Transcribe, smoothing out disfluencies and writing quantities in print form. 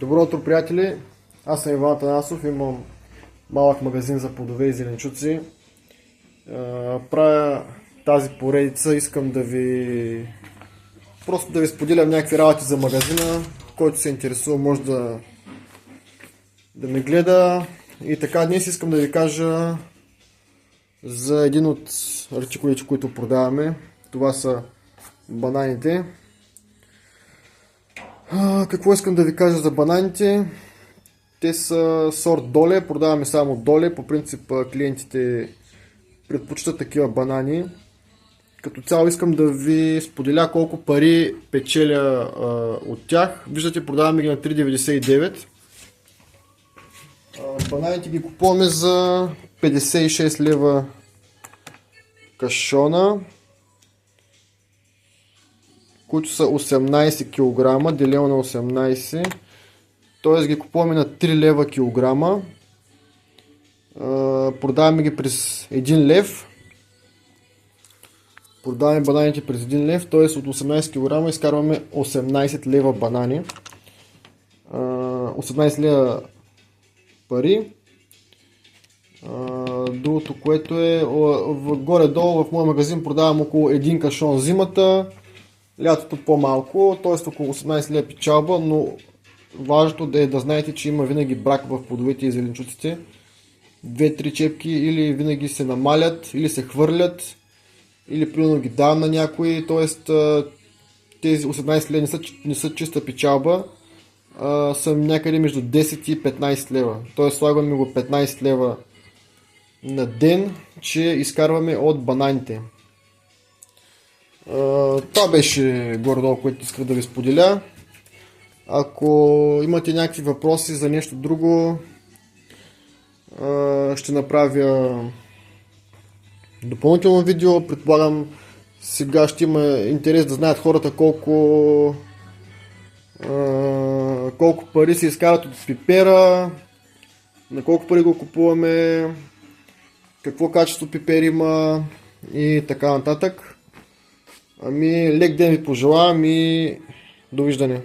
Добро утро, приятели! Аз съм Иван Танасов, имам малък магазин за плодове и зеленчуци. Правя тази поредица, искам просто да ви споделям някакви работи за магазина. Който се интересува може да ме гледа. И така, днес искам да ви кажа за един от артикулите, които продаваме. Това са бананите. Какво искам да ви кажа за бананите? Те са сорт Доле, продаваме само Доле. По принцип клиентите предпочитат такива банани. Като цяло искам да ви споделя колко пари печеля от тях. Виждате, продаваме ги на 3,99. Бананите ги купуваме за 56 лева кашона, които са 18 кг, делено на 18, т.е. ги купуваме на 3 лева килограма. Продаваме ги през 1 лев. Продаваме бананите през 1 лев, т.е. от 18 кг изкарваме 18 лева банани. 18 лева пари. Другото, което е горе-долу в моя магазин продавам около 1 кашон зимата, лятото по-малко, т.е. около 18 лева печалба, но важното е да знаете, че има винаги брак в плодовете и зеленчуците. 2-3 чепки или винаги се намалят, или се хвърлят, или примерно ги давам на някой, т.е. тези 18 лева не са чиста печалба, са някъде между 10 и 15 лева. Т.е. слагаме го 15 лева на ден, че изкарваме от бананите. Това беше горе-долу, което исках да ви споделя. Ако имате някакви въпроси за нещо друго, ще направя допълнително видео. Предполагам, сега ще има интерес да знаят хората колко пари се изкарат от пипера, на колко пари го купуваме, какво качество пипер има и така нататък. Лек ден ви пожелавам и довиждане!